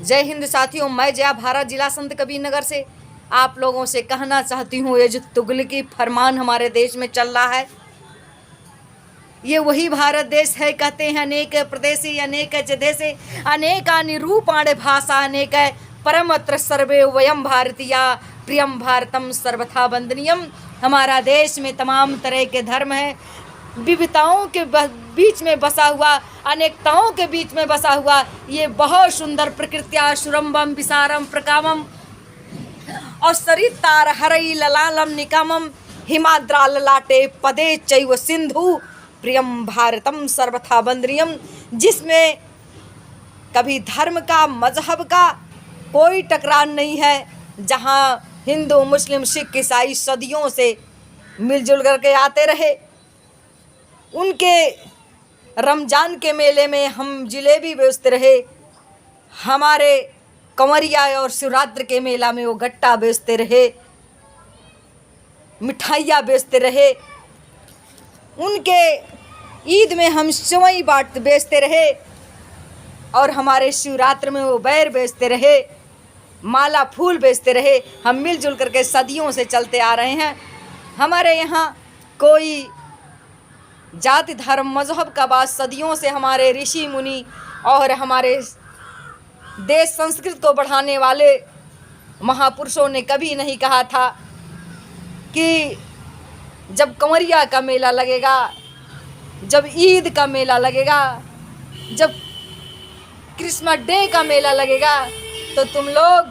जय हिंद साथियों, मैं जया भारत जिला संत कबीर नगर से आप लोगों से कहना चाहती हूँ, ये जो तुगलकी फरमान हमारे देश में चल रहा है, ये वही भारत देश है। कहते हैं अनेक प्रदेशी अनेक देशे अनेकानि रूपाणि भाषा अनेक परमत्र सर्वे वयम भारतीया प्रियम भारतम सर्वथा वंदनीयम। हमारा देश में तमाम तरह के धर्म है, विविधताओं के बीच में बसा हुआ, अनेकताओं के बीच में बसा हुआ ये बहुत सुंदर प्रकृत्या सुरम्बम विसारम प्रकामम और सरितार हरई ललालम निकामम हिमाद्रा ललाटे पदे चैव सिंधु प्रियम भारतम सर्वथा वंदनीयम, जिसमें कभी धर्म का मजहब का कोई टकरार नहीं है, जहाँ हिंदू मुस्लिम सिख ईसाई सदियों से मिलजुल करके आते रहे। उनके रमज़ान के मेले में हम जिलेबी बेचते रहे, हमारे कंवरिया और शिवरात्रि के मेला में वो गट्टा बेचते रहे, मिठाइयाँ बेचते रहे। उनके ईद में हम सेवई बाट बेचते रहे और हमारे शिवरात्रि में वो बैर बेचते रहे, माला फूल बेचते रहे। हम मिलजुल करके सदियों से चलते आ रहे हैं। हमारे यहाँ कोई जाति धर्म मजहब का बात सदियों से हमारे ऋषि मुनि और हमारे देश संस्कृति को बढ़ाने वाले महापुरुषों ने कभी नहीं कहा था कि जब कंवरिया का मेला लगेगा, जब ईद का मेला लगेगा, जब क्रिसमस डे का मेला लगेगा तो तुम लोग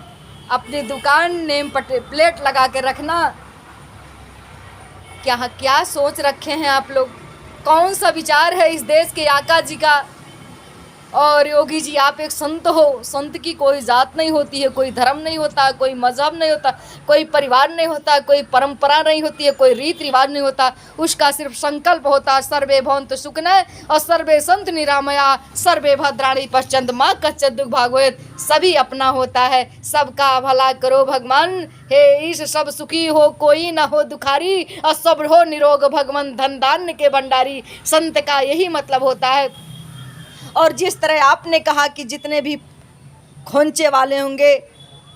अपनी दुकान नेम प्लेट लगा के रखना। क्या सोच रखे हैं आप लोग? कौन सा विचार है इस देश के आका जी का? और योगी जी, आप एक संत हो, संत की कोई जात नहीं होती है, कोई धर्म नहीं होता, कोई मजहब नहीं होता, कोई परिवार नहीं होता, कोई परंपरा नहीं होती है, कोई रीति रिवाज नहीं होता। उसका सिर्फ संकल्प होता है सर्वे भवन्तु सुखिनः और सर्वे सन्तु निरामया सर्वे भद्राणि पश्यन्तु मा कश्चित् दुःख भाग्भवेत्। सभी अपना होता है, सबका भला करो भगवान, हे ईश सब सुखी हो कोई न हो दुखारी और सब हो निरोग भगवान धन धान्य के भंडारी। संत का यही मतलब होता है। और जिस तरह आपने कहा कि जितने भी खोंचे वाले होंगे,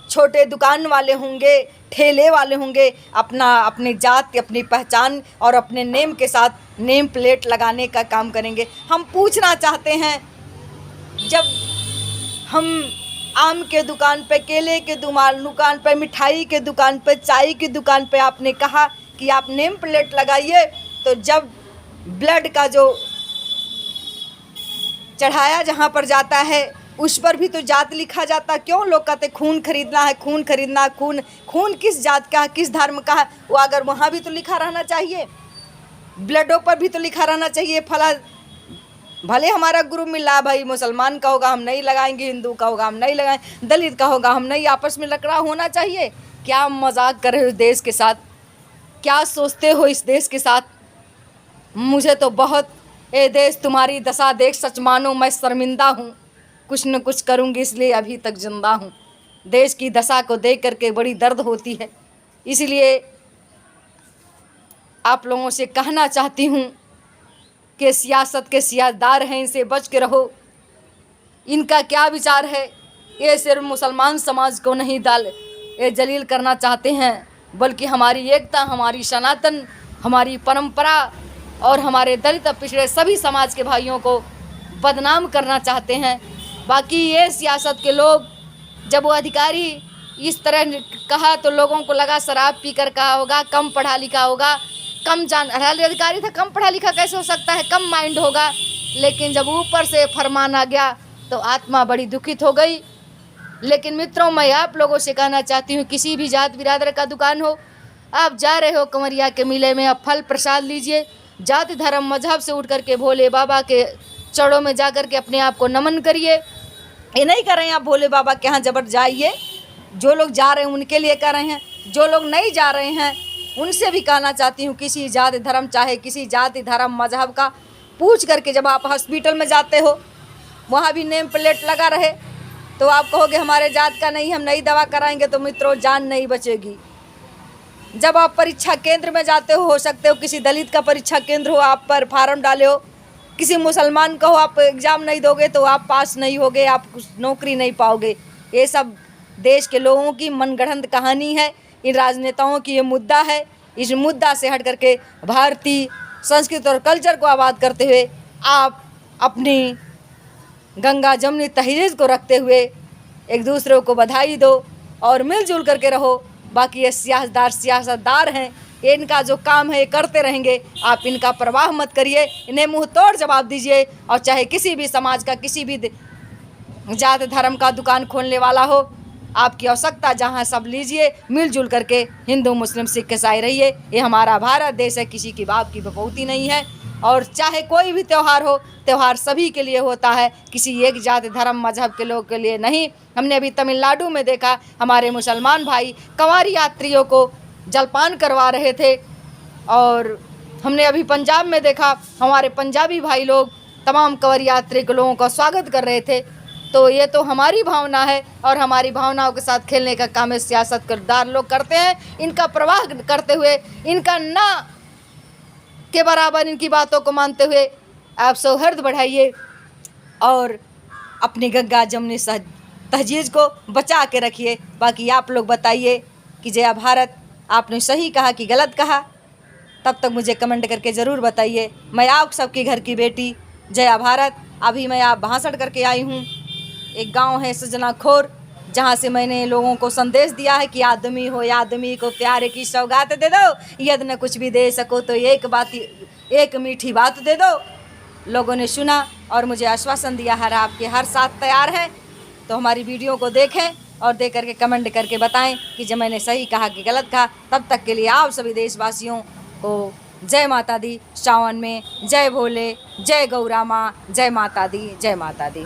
छोटे दुकान वाले होंगे, ठेले वाले होंगे, अपनी जात अपनी पहचान और अपने नेम के साथ नेम प्लेट लगाने का काम करेंगे। हम पूछना चाहते हैं, जब हम आम के दुकान पे, केले के दुकान पे, मिठाई के दुकान पे, चाय की दुकान पे आपने कहा कि आप नेम प्लेट लगाइए, तो जब ब्लड का जो चढ़ाया जहाँ पर जाता है उस पर भी तो जात लिखा जाता। क्यों लोग कहते खून खरीदना है, खून खरीदना, खून किस जात का है, किस धर्म का है, वो अगर वहाँ भी तो लिखा रहना चाहिए, ब्लडों पर भी तो लिखा रहना चाहिए। फला भले हमारा ग्रुप मिला भाई, मुसलमान का होगा हम नहीं लगाएंगे, हिंदू का होगा हम नहीं लगाएंगे, दलित का होगा हम नहीं, आपस में लकड़ा होना चाहिए। क्या मजाक कर रहे हो इस देश के साथ? क्या सोचते हो इस देश के साथ? मुझे तो बहुत, ए देश तुम्हारी दशा देख सच मानो मैं शर्मिंदा हूँ, कुछ न कुछ करूँगी इसलिए अभी तक जिंदा हूँ। देश की दशा को देख करके बड़ी दर्द होती है। इसलिए आप लोगों से कहना चाहती हूँ कि सियासत के सियासतदार हैं, इनसे बच के रहो। इनका क्या विचार है? ये सिर्फ मुसलमान समाज को नहीं ये जलील करना चाहते हैं, बल्कि हमारी एकता, हमारी सनातन, हमारी परंपरा और हमारे दलित पिछड़े सभी समाज के भाइयों को बदनाम करना चाहते हैं। बाकी ये सियासत के लोग, जब वो अधिकारी इस तरह कहा तो लोगों को लगा शराब पीकर कहा होगा, कम पढ़ा लिखा होगा, कम अधिकारी था, कम पढ़ा लिखा कैसे हो सकता है, कम माइंड होगा। लेकिन जब ऊपर से फरमान आ गया तो आत्मा बड़ी दुखित हो गई। लेकिन मित्रों, मैं आप लोगों से कहना चाहती हूँ, किसी भी जात बिरादर का दुकान हो, आप जा रहे हो कंवरिया के मेले में, आप फल प्रसाद लीजिए, जाति धर्म मजहब से उठ करके भोले बाबा के चरणों में जा कर के अपने आप को नमन करिए। ये नहीं कर रहे हैं आप भोले बाबा के यहाँ जबर जाइए, जो लोग जा रहे हैं उनके लिए कर रहे हैं, जो लोग नहीं जा रहे हैं उनसे भी कहना चाहती हूँ, किसी जाति धर्म, चाहे किसी जाति धर्म मजहब का पूछ करके जब आप हॉस्पिटल में जाते हो वहाँ भी नेम प्लेट लगा रहे तो आप कहोगे हमारे जात का नहीं, हम नहीं दवा कराएंगे, तो मित्रों जान नहीं बचेगी। जब आप परीक्षा केंद्र में जाते हो सकते हो किसी दलित का परीक्षा केंद्र हो, आप पर फार्म डाले हो, किसी मुसलमान का हो, आप एग्ज़ाम नहीं दोगे तो आप पास नहीं होगे, आप नौकरी नहीं पाओगे। ये सब देश के लोगों की मनगढ़ंत कहानी है। इन राजनेताओं की ये मुद्दा है। इस मुद्दा से हट करके भारतीय संस्कृति और कल्चर को आबाद करते हुए आप अपनी गंगा जमुनी तहजीब को रखते हुए एक दूसरे को बधाई दो और मिलजुल करके रहो। बाकी ये सियासतदार हैं, ये इनका जो काम है ये करते रहेंगे, आप इनका परवाह मत करिए, इन्हें मुंह तोड़ जवाब दीजिए। और चाहे किसी भी समाज का, किसी भी जात धर्म का दुकान खोलने वाला हो, आपकी आवश्यकता जहाँ सब लीजिए, मिलजुल करके हिंदू मुस्लिम सिख ईसाई रहिए। ये हमारा भारत देश है, किसी की बाप की बपौती नहीं है। और चाहे कोई भी त्यौहार हो, त्यौहार सभी के लिए होता है, किसी एक जाति धर्म मजहब के लोग के लिए नहीं। हमने अभी तमिलनाडु में देखा, हमारे मुसलमान भाई कंवारी यात्रियों को जलपान करवा रहे थे। और हमने अभी पंजाब में देखा, हमारे पंजाबी भाई लोग तमाम कंवारी यात्री के लोगों का स्वागत कर रहे थे। तो ये तो हमारी भावना है और हमारी भावनाओं के साथ खेलने का काम सियासतदार लोग करते हैं। इनका प्रवाह करते हुए, इनका ना के बराबर इनकी बातों को मानते हुए आप सौहार्द बढ़ाइए और अपनी गंगा जमुनी तहजीब को बचा के रखिए। बाकी आप लोग बताइए कि जय भारत, आपने सही कहा कि गलत कहा, तब तक मुझे कमेंट करके ज़रूर बताइए। मैं आप सबके घर की बेटी जय भारत। अभी मैं आप भाषण करके आई हूँ। एक गांव है सजनाखोर, जहाँ से मैंने लोगों को संदेश दिया है कि आदमी हो या आदमी को प्यार की सौगात दे दो, यदि न कुछ भी दे सको तो एक मीठी बात दे दो। लोगों ने सुना और मुझे आश्वासन दिया है आपके हर साथ तैयार है। तो हमारी वीडियो को देखें और देख करके कमेंट करके बताएं कि जब मैंने सही कहा कि गलत कहा। तब तक के लिए आप सभी देशवासियों को जय माता दी। सावन में जय भोले, जय गौरा माँ, जय माता दी, जय माता दी।